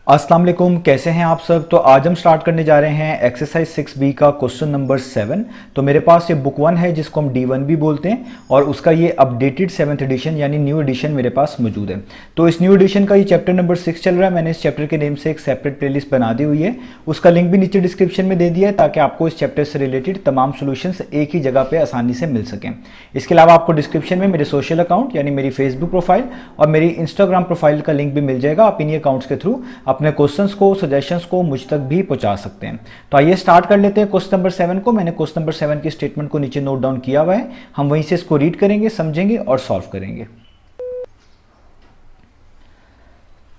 अस्सलाम वालेकुम, कैसे हैं आप सब। तो आज हम स्टार्ट करने जा रहे हैं एक्सरसाइज 6B का क्वेश्चन नंबर 7। तो मेरे पास ये बुक 1 है जिसको हम D1 भी बोलते हैं और उसका ये अपडेटेड 7th एडिशन यानी न्यू एडिशन मेरे पास मौजूद है। तो इस न्यू एडिशन का ये चैप्टर नंबर 6 चल रहा है। मैंने इस चैप्टर के नेम से एक सेपरेट प्लेलिस्ट बना दी हुई है, उसका लिंक भी नीचे डिस्क्रिप्शन में दे दिया है ताकि आपको इस चैप्टर से रिलेटेड तमाम सोल्यूशंस एक ही जगह पर आसानी से मिल सकें। इसके अलावा आपको डिस्क्रिप्शन में मेरे सोशल अकाउंट यानी मेरी फेसबुक प्रोफाइल और मेरी इंस्टाग्राम प्रोफाइल का लिंक भी मिल जाएगा। आप इन्हीं अकाउंट्स के थ्रू अपने क्वेश्चंस को, सजेशंस को मुझ तक भी पहुंचा सकते हैं। तो आइए स्टार्ट कर लेते हैं क्वेश्चन नंबर 7 को। मैंने क्वेश्चन नंबर 7 की स्टेटमेंट को नीचे नोट डाउन किया हुआ है, हम वहीं से इसको रीड करेंगे, समझेंगे और सॉल्व करेंगे।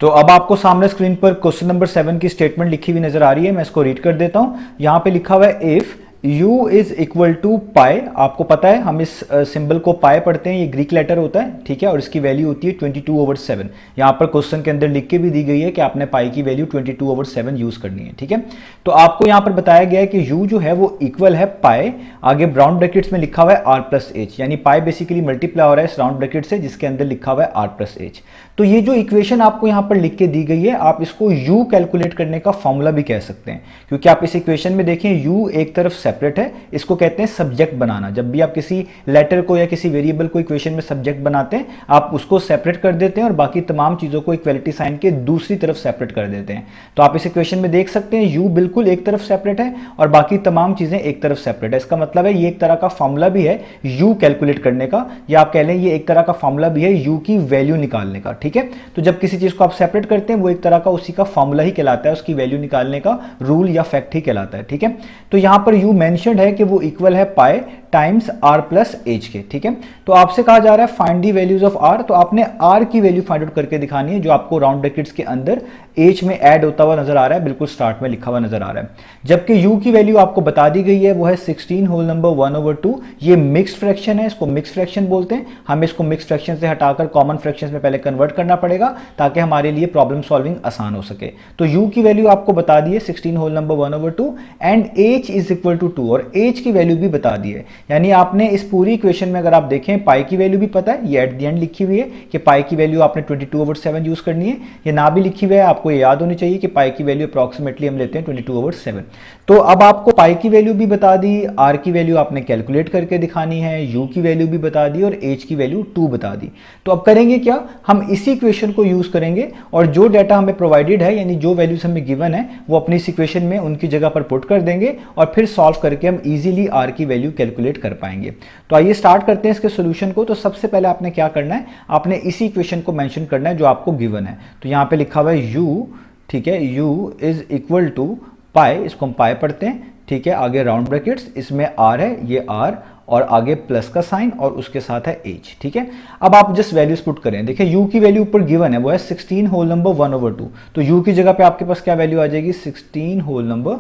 तो अब आपको सामने स्क्रीन पर क्वेश्चन नंबर 7 की स्टेटमेंट लिखी हुई नजर आ रही है। मैं इसको रीड कर देता हूं। यहां पे लिखा हुआ है if u is equal to pi. आपको पता है हम इस सिंबल को पाई पढ़ते हैं, ये ग्रीक लेटर होता है, ठीक है, और इसकी वैल्यू होती है 22/7। यहां पर क्वेश्चन के अंदर लिख के भी दी गई है कि आपने पाई की वैल्यू 22/7 यूज करनी है, ठीक है। तो आपको यहां पर बताया गया है कि u जो है वो इक्वल है पाई, आगे ब्राउन ब्रैकेट्स में लिखा हुआ है r प्लस एच, यानी पाई बेसिकली मल्टीप्लाई हो रहा है इस राउंड ब्रैकेट से जिसके अंदर लिखा हुआ है r प्लस एच। तो ये जो इक्वेशन आपको यहां पर लिख के दी गई है, आप इसको u कैलकुलेट करने का फॉर्मूला भी कह सकते हैं, क्योंकि आप इस इक्वेशन में देखें u एक तरफ सेपरेट है, इसको कहते हैं सब्जेक्ट बनाना। जब भी आप किसी लेटर को या किसी वेरिएबल को इक्वेशन में सब्जेक्ट बनाते हैं, आप उसको सेपरेट कर देते हैं और बाकी तमाम चीजों को इक्वलिटी साइन के दूसरी तरफ सेपरेट कर देते हैं। तो आप इस इक्वेशन में देख सकते हैं u बिल्कुल एक तरफ सेपरेट है और बाकी तमाम चीजें एक तरफ सेपरेट है। इसका मतलब है ये एक तरह का फॉर्मूला भी है u कैलकुलेट करने का, या आप कह लें ये एक तरह का फॉर्मूला भी है u की वैल्यू निकालने का, ठीक है। तो जब किसी चीज को आप सेपरेट करते हैं वो एक तरह का उसी का फॉर्मूला ही कहलाता है, उसकी वैल्यू निकालने का रूल या फैक्ट ही कहलाता है, ठीक है। तो यहां पर u मेंशन्ड है कि वो इक्वल है पाई टाइम्स r प्लस एच के, ठीक है। तो आपसे कहा जा रहा है find the values of r, तो आपने r की वैल्यू फाइंड आउट करके दिखानी है जो आपको राउंड ब्रैकेट्स के अंदर h में ऐड होता हुआ नजर आ रहा है, बिल्कुल स्टार्ट में लिखा हुआ नजर आ रहा है। जबकि u की वैल्यू आपको बता दी गई है वो है 16 होल नंबर 1/2। ये मिक्स्ड फ्रैक्शन है, इसको मिक्स्ड फ्रैक्शन बोलते हैं। हमें इसको मिक्स्ड फ्रैक्शन से हटाकर कॉमन फ्रैक्शन में पहले कन्वर्ट करना पड़ेगा ताकि हमारे लिए प्रॉब्लम सॉल्विंग आसान हो सके। तो u की वैल्यू आपको बता दी है 16 whole number 1/2 and h is equal to 2, और h की वैल्यू भी बता दी है। यानी आपने इस पूरी इक्वेशन में अगर आप देखें पाई की वैल्यू भी पता है, ये एट द एंड लिखी हुई है कि पाई की वैल्यू आपने 22/7 यूज करनी है। ये ना भी लिखी हुई है, आपको ये याद होनी चाहिए कि पाई की वैल्यू अप्रॉक्सीमेटली हम लेते हैं 22/7। तो अब आपको पाई की वैल्यू भी बता दी, r की वैल्यू आपने कैलकुलेट करके दिखानी है, u की वैल्यू भी बता दी और h की वैल्यू 2 बता दी। तो अब करेंगे क्या, हम इसी इक्वेशन को यूज करेंगे और जो डाटा हमें प्रोवाइडेड है यानी जो वैल्यूज हमें गिवन है वो अपनी इस इक्वेशन में उनकी जगह पर पुट कर देंगे और फिर सॉल्व करके हम इजीली r की वैल्यू कैलकुलेट कर पाएंगे। तो आइए स्टार्ट करते हैं इसके सॉल्यूशन को। तो सबसे पहले आपने क्या करना है, आपने इसी इक्वेशन को मेंशन करना है जो आपको गिवन है। तो यहां पे लिखा हुआ है u, ठीक है, u इज इक्वल टू पाई, इसको हम पाई पढ़ते हैं, ठीक है। आगे राउंड ब्रैकेट्स, इसमें r है, ये r और आगे प्लस का साइन और उसके साथ है h, ठीक है। अब आप जस्ट वैल्यूज पुट करें, देखिए u की वैल्यू ऊपर गिवन है वो है 16 होल नंबर 1/2। तो u की जगह पे आपके पास क्या वैल्यू आ जाएगी, 16 होल नंबर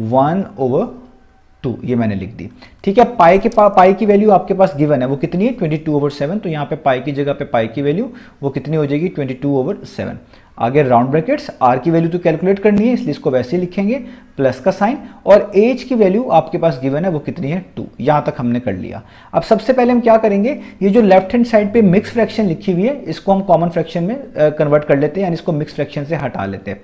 1/2, ये मैंने लिख दी, ठीक है। पाई की वैल्यू आपके पास गिवन है वो कितनी है 22/7। तो यहाँ पे पाई की जगह पे पाई की वैल्यू वो कितनी हो जाएगी 22/7। आगे राउंड ब्रैकेट्स, r की वैल्यू तो कैलकुलेट करनी है इसलिए इसको वैसे ही लिखेंगे, प्लस का साइन, और h की वैल्यू आपके पास गिवन है वो कितनी है 2। यहां तक हमने कर लिया। अब सबसे पहले हम क्या करेंगे, ये जो लेफ्ट हैंड साइड पे मिक्स फ्रैक्शन लिखी हुई है इसको हम कॉमन फ्रैक्शन में कन्वर्ट कर लेते हैं, यानी इसको मिक्स फ्रैक्शन से हटा लेते हैं।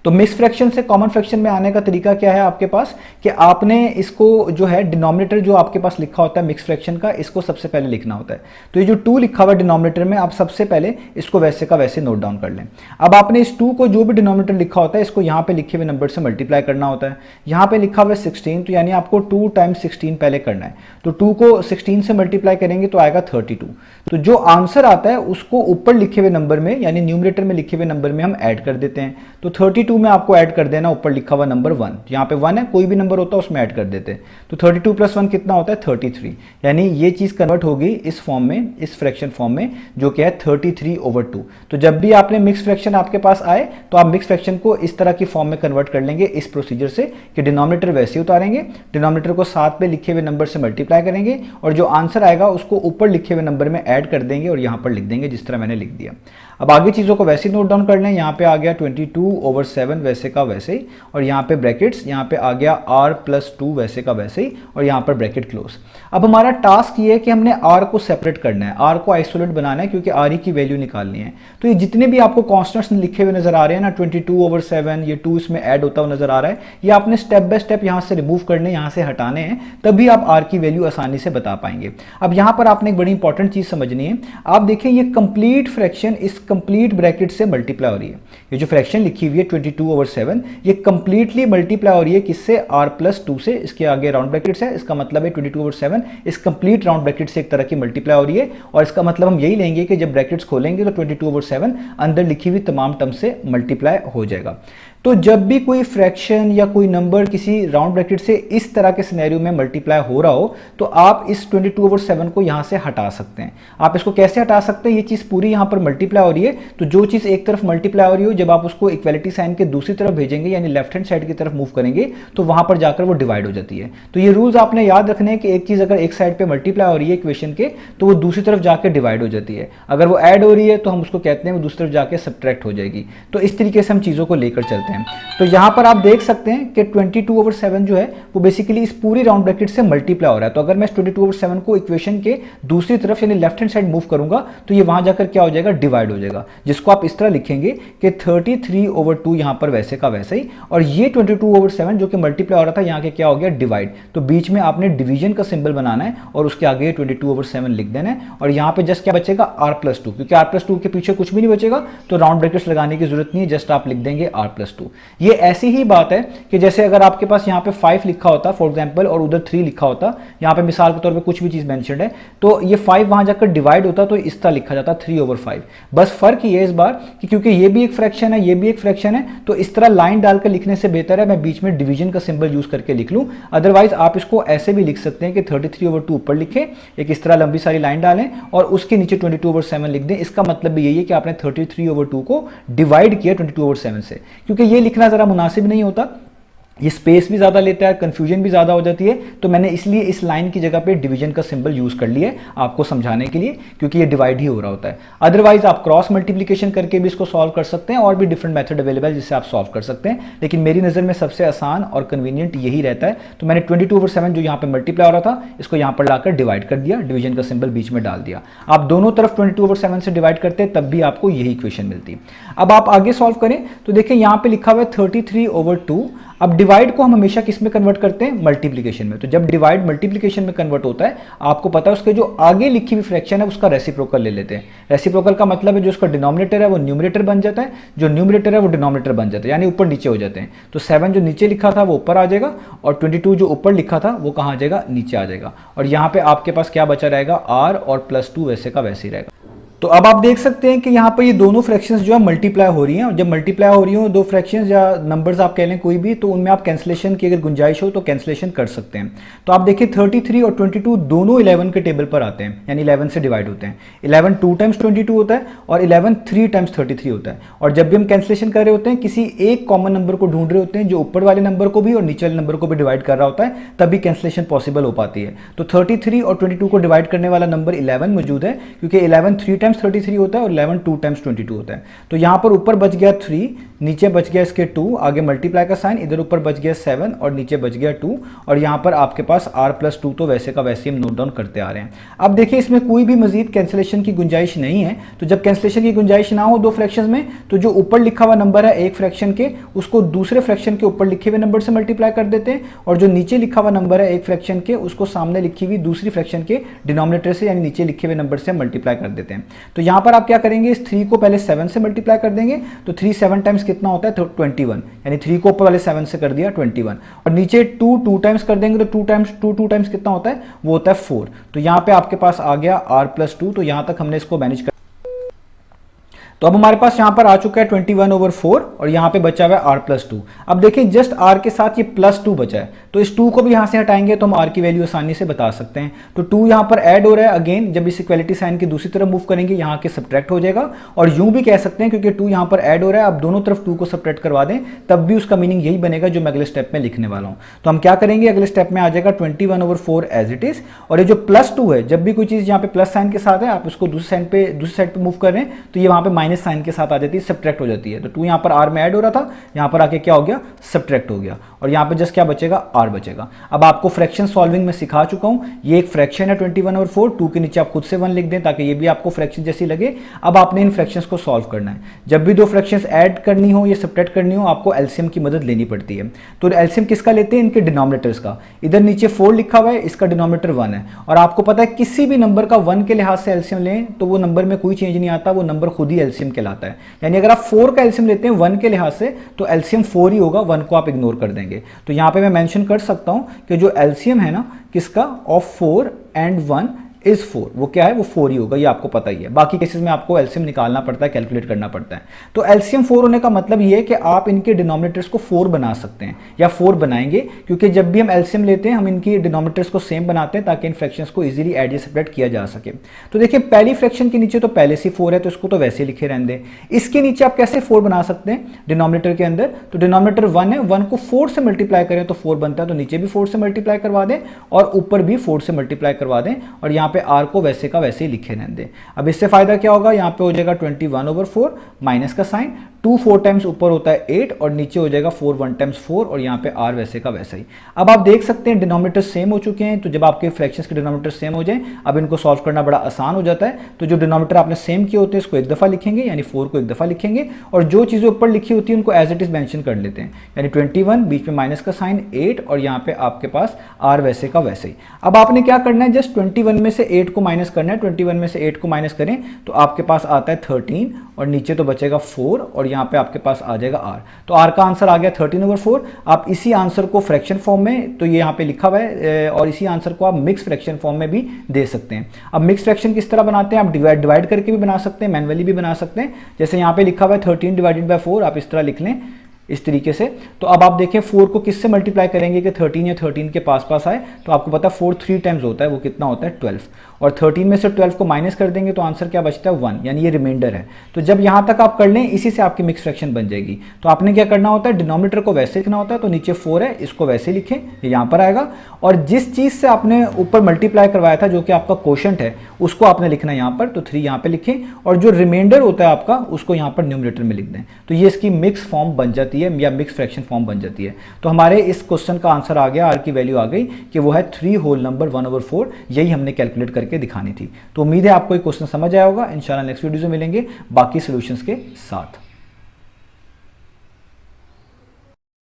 तो मिक्स फ्रैक्शन से कॉमन फ्रैक्शन में आने का तरीका क्या है आपके पास, कि आपने इसको जो है डिनोमिनेटर जो आपके पास लिखा होता है मिक्स फ्रैक्शन का, इसको सबसे पहले लिखना होता है। तो ये जो 2 लिखा हुआ है डिनोमिनेटर में, आप सबसे पहले इसको वैसे का वैसे नोट डाउन कर लें। अब आपने इस 2 को जो भी डिनोमिनेटर लिखा होता है इसको यहाँ पे लिखे हुए नंबर से मल्टीप्लाई करना होता है। यहाँ पे लिखा हुआ है 16, तो यानी आपको 2 टाइम्स 16 पहले करना है। तो 2 को 16 से मल्टीप्लाई करेंगे तो आएगा 32। तो जो आंसर आता है उसको ऊपर लिखे हुए नंबर में यानी न्यूमरेटर में लिखे हुए नंबर में हम ऐड कर देते हैं। तो 32 में आपको ऐड कर देना ऊपर लिखा हुआ नंबर 1, यहाँ पे 1 है, कोई भी नंबर होता है उसमें ऐड कर देते हैं। तो 32 + 1 कितना होता है 33, यानी ये चीज कन्वर्ट होगी इस फॉर्म में, इस फ्रैक्शन फॉर्म में जो क्या है 33/2। तो जब भी आपने मिक्स फ्रैक्शन आपके पास आए तो आप मिक्स फ्रैक्शन को इस तरह की फॉर्म में कन्वर्ट कर लेंगे इस प्रोसीजर से कि डिनोमिनेटर वैसे ही उतारेंगे, डिनोमिनेटर को साथ पे लिखे हुए नंबर से मल्टीप्लाई करेंगे और जो आंसर आएगा उसको ऊपर लिखे हुए नंबर में ऐड कर देंगे और यहाँ पर लिख देंगे जिस तरह मैंने लिख दिया। अब आगे चीज़ों को वैसे ही नोट डाउन कर लें, यहाँ पे आ गया 22/7 वैसे का वैसे ही, और यहाँ पे ब्रैकेट्स, यहाँ पे आ गया r+2 वैसे का वैसे ही, और यहाँ पर ब्रैकेट क्लोज। अब हमारा टास्क ये है कि हमने r को सेपरेट करना है, r को आइसोलेट बनाना है, क्योंकि r की वैल्यू निकालनी है। तो ये जितने भी आपको कॉन्स्टेंट्स लिखे हुए नजर आ रहे हैं ना, 22/7, ये 2 इसमें ऐड होता हुआ नजर आ रहा है, ये आपने स्टेप बाय स्टेप यहाँ से रिमूव करने, यहाँ से हटाने हैं, तभी आप r की वैल्यू आसानी से बता पाएंगे। अब यहाँ पर आपने एक बड़ी इंपॉर्टेंट चीज समझनी है। आप देखें ये कंप्लीट फ्रैक्शन इस कंप्लीट ब्रैकेट से मल्टीप्लाई हो रही है। ये जो फ्रैक्शन लिखी हुई है 22/7, ये कंप्लीटली मल्टीप्लाई हो रही है किससे, r+2 से। इसके आगे राउंड ब्रैकेट्स है, इसका मतलब है 22/7 इस कंप्लीट राउंड ब्रैकेट से एक तरह की मल्टीप्लाई हो रही है, और इसका मतलब हम यही लेंगे कि जब ब्रैकेट्स खोलेंगे तो 22/7 अंदर लिखी हुई तमाम टर्म से मल्टीप्लाई हो जाएगा। तो जब भी कोई फ्रैक्शन या कोई नंबर किसी राउंड ब्रैकेट से इस तरह के सिनेरियो में मल्टीप्लाई हो रहा हो, तो आप इस 22/7 को यहां से हटा सकते हैं। आप इसको कैसे हटा सकते हैं, ये चीज पूरी यहां पर मल्टीप्लाई हो रही है, तो जो चीज एक तरफ मल्टीप्लाई हो रही हो, जब आप उसको इक्वालिटी साइन के दूसरी तरफ भेजेंगे, यानी लेफ्ट हैंड साइड की तरफ मूव करेंगे, तो वहां पर जाकर वो डिवाइड हो जाती है। तो ये रूल्स आपने याद रखने हैं कि एक चीज अगर एक साइड पे मल्टीप्लाई हो रही है इक्वेशन के, तो वो दूसरी तरफ जाकर डिवाइड हो जाती है। अगर वो ऐड हो रही है तो हम उसको कहते हैं वो दूसरी तरफ जाकर सब्ट्रैक्ट हो जाएगी। तो इस तरीके से हम चीजों को लेकर चलते हैं। तो यहां पर आप देख सकते हैं कि 22/7 जो है वो बेसिकली इस पूरी राउंड ब्रैकेट से मल्टीप्लाई हो रहा है। तो अगर मैं 22/7 को इक्वेशन के दूसरी तरफ यानी लेफ्ट हैंड साइड मूव करूंगा, तो ये वहां जाकर क्या हो जाएगा, डिवाइड हो जाएगा, जिसको आप इस तरह लिखेंगे कि 33/2 यहां पर वैसे का वैसे ही, और ये 22/7 जो कि मल्टीप्लाई हो रहा था, यहां के क्या हो गया, डिवाइड। तो बीच में आपने डिवीजन का सिंबल बनाना है और उसके आगे 22/7 लिख देना है, और यहां पे जस्ट क्या बचेगा, r+2, क्योंकि r+2 के पीछे कुछ भी नहीं बचेगा, तो राउंड ब्रैकेट्स लगाने की जरूरत नहीं है, जस्ट आप लिख देंगे r+2। ये ऐसी ही बात है कि जैसे अगर आपके पास यहाँ पे 5 लिखा होता फॉर एग्जांपल और उधर 3 लिखा होता, यहाँ पे मिसाल के तौर पे कुछ भी चीज मेंशन्ड है, तो ये 5 वहां जाकर डिवाइड होता तो इस तरह लिखा जाता 3/5। बस फर्क ये इस बार कि क्योंकि ये भी एक फ्रैक्शन है, ये भी एक फ्रैक्शन है, तो इस तरह लाइन डालकर लिखने से बेहतर है मैं बीच में डिवीजन का सिंबल यूज करके लिख लूं। अदरवाइज आप इसको ऐसे भी लिख सकते हैं कि 33/2 ऊपर लिखें, एक इस तरह लंबी सारी लाइन डालें और उसके नीचे 22/7 लिख दें। इसका मतलब भी यही है कि आपने 33/2 को डिवाइड किया 22/7 से, क्योंकि ये लिखना जरा मुनासिब नहीं होता, ये स्पेस भी ज्यादा लेता है, कंफ्यूजन भी ज्यादा हो जाती है। तो मैंने इसलिए इस लाइन की जगह पे डिवीजन का सिंबल यूज कर लिया है आपको समझाने के लिए, क्योंकि ये डिवाइड ही हो रहा होता है। अदरवाइज आप क्रॉस मल्टीप्लिकेशन करके भी इसको सॉल्व कर सकते हैं, और भी डिफरेंट मेथड अवेलेबल है जिससे आप सॉल्व कर सकते हैं, लेकिन मेरी नजर में सबसे आसान और कन्वीनियंट यही रहता है। तो मैंने 22/7 जो यहाँ पे मल्टीप्लाई हो रहा था, इसको यहाँ पर लाकर डिवाइड कर दिया, डिवीजन का सिंबल बीच में डाल दिया। आप दोनों तरफ 22/7 से डिवाइड करते तब भी आपको यही इक्वेशन मिलती। अब आप आगे सॉल्व करें तो देखिए यहाँ पे लिखा हुआ है 33/2। अब डिवाइड को हम हमेशा किस में कन्वर्ट करते हैं, मल्टीप्लिकेशन में। तो जब डिवाइड मल्टीप्लिकेशन में कन्वर्ट होता है, आपको पता है उसके जो आगे लिखी हुई फ्रैक्शन है उसका रेसिप्रोकल ले लेते हैं। रेसिप्रोकल का मतलब है जो उसका डिनोमिनेटर है वो न्यूमरेटर बन जाता है, जो न्यूमरेटर है वो डिनोमिनेटर बन जाता है, यानी ऊपर नीचे हो जाते हैं। तो 7 जो नीचे लिखा था वो ऊपर आ जाएगा, और 22 जो ऊपर लिखा था वो कहाँ आ जाएगा, नीचे आ जाएगा। और यहाँ पे आपके पास क्या बचा रहेगा, r और +2 वैसे का वैसे ही रहेगा। तो अब आप देख सकते हैं कि यहाँ पर ये दोनों फ्रैक्शंस जो है मल्टीप्लाई हो रही हैं, और जब मल्टीप्लाई हो रही हो दो फ्रैक्शंस या नंबर्स आप कह लें कोई भी, तो उनमें आप कैंसलेशन की अगर गुंजाइश हो तो कैंसलेशन कर सकते हैं। तो आप देखिए 33 और 22 दोनों 11 के टेबल पर आते हैं, यानी 11 से डिवाइड होते हैं। 11 2 टाइम्स 22 होता है और 11 3 टाइम्स 33 होता है। और जब भी हम कैंसलेशन कर रहे होते हैं, किसी एक कॉमन नंबर को ढूंढ रहे होते हैं जो ऊपर वाले नंबर को भी और नीचे वाले नंबर को भी डिवाइड कर रहा होता है, तभी कैंसलेशन पॉसिबल हो पाती है। तो 33 और 22 को डिवाइड करने वाला नंबर 11 मौजूद है, क्योंकि 11 3 टाइम्स 33 होता है और 11 2 टाइम्स 22 होता है। तो यहां पर ऊपर बच गया 3, नीचे बच गया इसके 2, आगे मल्टीप्लाई का साइन, इधर ऊपर बच गया 7 और नीचे बच गया 2, और यहां पर आपके पास r+2 तो वैसे का वैसे हम नोट डाउन करते आ रहे हैं। अब देखिए इसमें कोई भी मजीद कैंसिलेशन की गुंजाइश नहीं है। तो जब कैंसिलेशन की गुंजाइश ना हो दो फ्रैक्शंस में, तो जो ऊपर लिखा हुआ नंबर है एक फ्रैक्शन के, उसको दूसरे फ्रैक्शन के ऊपर लिखे हुए नंबर से मल्टीप्लाई कर देते हैं, और जो नीचे लिखा हुआ नंबर है एक फ्रैक्शन के, उसको सामने लिखी हुई दूसरी फ्रैक्शन के डिनोमिनेटर से यानी नीचे लिखे हुए नंबर से मल्टीप्लाई कर देते हैं। तो यहां पर आप क्या करेंगे, इस 3 को पहले 7 से मल्टीप्लाई कर देंगे। तो 3 7 टाइम्स कितना होता है, 21, यानी 3 को ऊपर वाले 7 से कर दिया 21, और नीचे 2 2 टाइम्स कर देंगे तो 2 टाइम्स कितना होता है, वो होता है 4। तो यहां पे आपके पास आ गया r+2। तो यहां तक हमने इसको मैनेज कर, तो अब हमारे पास यहां पर आ चुका है 21/4 और यहां पे बचा हुआ है r+2। अब देखिए जस्ट r के साथ ये +2 बचा है, तो इस 2 को भी यहां से हटाएंगे तो हम r की वैल्यू आसानी से बता सकते हैं। तो 2 यहां पर ऐड हो रहा है, अगेन जब इस इक्वालिटी साइन की दूसरी तरफ मूव करेंगे यहां के सब्ट्रैक्ट हो जाएगा, और यूं भी कह सकते हैं क्योंकि 2 यहां पर ऐड हो रहा है, अब दोनों तरफ 2 को सब्ट्रैक्ट करवा दें तब भी उसका मीनिंग यही बनेगा जो मैं अगले स्टेप में लिखने वाला हूं। तो हम क्या करेंगे, अगले स्टेप में आ जाएगा 21/4 एज इट इज, और ये जो +2 है, जब भी कोई चीज यहां पे प्लस साइन के साथ है आप उसको दूसरी साइड पे मूव कर रहे हैं तो ये वहां पे माइनस साइन के साथ आ जाती है, सब्ट्रैक्ट हो जाती है। तो 2 यहाँ पर r में ऐड हो रहा था, यहाँ पर आके क्या हो गया, सब्ट्रैक्ट हो गया, और यहाँ पे जस्ट क्या बचेगा, r बचेगा। अब आपको फ्रैक्शन सॉल्विंग में सिखा चुका हूँ, ये एक फ्रैक्शन है 21/4, 2 के नीचे आप खुद से 1 लिख दें ताकि ये भी आपको फ्रैक्शन जैसी लगे। अब आपने इन फ्रैक्शंस को सॉल्व करना है। जब भी दो फ्रैक्शंस ऐड करनी हो या सब्ट्रैक्ट करनी हो, आपको एलसीएम की मदद लेनी पड़ती है। तो एलसीएम किसका लेते हैं, इनके डिनोमिनेटर्स का। इधर नीचे 4 लिखा हुआ है, इसका डिनोमिनेटर 1 है, और आपको पता है किसी भी नंबर का 1 के लिहाज से एलसीएम लें तो वो नंबर में कोई चेंज नहीं आता, वो नंबर खुद ही एलसीएम कहलाता है। यानी अगर आप 4 का एलसीएम लेते हैं 1 के लिहाज से तो एलसीएम 4 ही होगा, 1 को आप इग्नोर कर देंगे। तो यहाँ पे मैं मेंशन कर सकता हूं कि जो एलसीएम है ना किसका, ऑफ 4 एंड 1 इज 4, वो क्या है, वो 4 ही होगा, ये आपको पता ही है। बाकी केसेस में आपको एलसीएम निकालना पड़ता है, कैलकुलेट करना पड़ता है। तो एलसीएम 4 होने का मतलब ये है कि आप इनके डिनोमिनेटर्स को 4 बना सकते हैं या 4 बनाएंगे, क्योंकि जब भी हम एलसीएम लेते हैं हम इनकी डिनोमिनेटर्स को सेम बनाते हैं ताकि इन फ्रैक्शंस को इजीली ऐड या सेपरेट किया जा सके। तो देखिए पहली फ्रैक्शन के नीचे तो पहले से 4 है तो इसको तो वैसे लिखे रहने दें। इसके नीचे आप कैसे 4 बना सकते हैं डिनोमिनेटर के अंदर, तो डिनोमिनेटर 1 है, 1 को 4 से मल्टीप्लाई करें तो 4 बनता है, तो नीचे भी 4 से मल्टीप्लाई करवा दें और ऊपर भी 4 से मल्टीप्लाई करवा दें, और यहाँ पे r को वैसे का वैसे ही लिखे रहने दें। अब इससे फायदा क्या होगा, यहाँ पे हो जाएगा 21/4 माइनस का साइन, 2 4 टाइम्स ऊपर होता है 8 और नीचे हो जाएगा 4 1 टाइम्स 4, और यहाँ पे r वैसे का वैसा ही। अब आप देख सकते हैं डिनोमिनेटर सेम हो चुके हैं, तो जब आपके फ्रैक्शंस के डिनोमिनेटर सेम हो जाए अब इनको सॉल्व करना बड़ा आसान हो जाता है। तो जो डिनोमिनेटर आपने सेम किए होते हैं इसको एक दफा लिखेंगे, यानी 4 को एक दफा लिखेंगे, और जो चीजें ऊपर लिखी होती है उनको एज इट इज मेंशन कर लेते हैं, यानी 21 बीच में माइनस का साइन 8 और यहाँ पे आपके पास r वैसे का वैसे ही। अब आपने क्या करना है, जस्ट 21 में से 8 को माइनस करना है, 21 में से 8 को माइनस करें तो आपके पास आता है 13 और नीचे तो बचेगा 4 और यहाँ पे आपके पास आ जाएगा r। तो r का आंसर आ गया 13/4। आप इसी आंसर को फ्रैक्शन फॉर्म में, तो ये यहाँ पे लिखा हुआ है, और इसी आंसर को आप मिक्स फ्रैक्शन फॉर्म में भी दे सकते हैं। अब मिक्स फ्रैक्शन किस तरह बनाते हैं, आप डिवाइड करके भी बना सकते हैं, मैनुअली भी बना सकते हैं। जैसे यहाँ पे लिखा हुआ है 13/4, आप इस तरह लिख लें इस तरीके से। तो अब आप देखें 4 को किससे मल्टीप्लाई करेंगे कि 13 या 13 के पास पास आए, तो आपको पता है 4 3 टाइम्स होता है, वो कितना होता है 12, और 13 में से 12 को माइनस कर देंगे तो आंसर क्या बचता है 1, यानी ये रिमाइंडर है। तो जब यहाँ तक आप कर लें इसी से आपकी मिक्स फ्रैक्शन बन जाएगी। तो आपने क्या करना होता है, डिनोमिनेटर को वैसे लिखना होता है, तो नीचे 4 है इसको वैसे लिखें, ये यहाँ पर आएगा, और जिस चीज़ से आपने ऊपर मल्टीप्लाई करवाया था जो कि आपका क्वोशंट है उसको आपने लिखना है यहाँ पर, तो 3 यहाँ पे लिखें, और जो रिमाइंडर होता है आपका उसको यहाँ पर न्यूमरेटर में लिख दें। तो ये इसकी मिक्स फॉर्म बन जाती है या मिक्स फ्रैक्शन फॉर्म बन जाती है। तो हमारे इस क्वेश्चन का आंसर आ गया, r की वैल्यू आ गई कि वो है 3 होल नंबर 1/4, यही हमने कैलकुलेट करके दिखानी थी। तो उम्मीद है आपको ये क्वेश्चन समझ आया होगा। इंशाल्लाह नेक्स्ट वीडियो में मिलेंगे बाकी सॉल्यूशंस के साथ।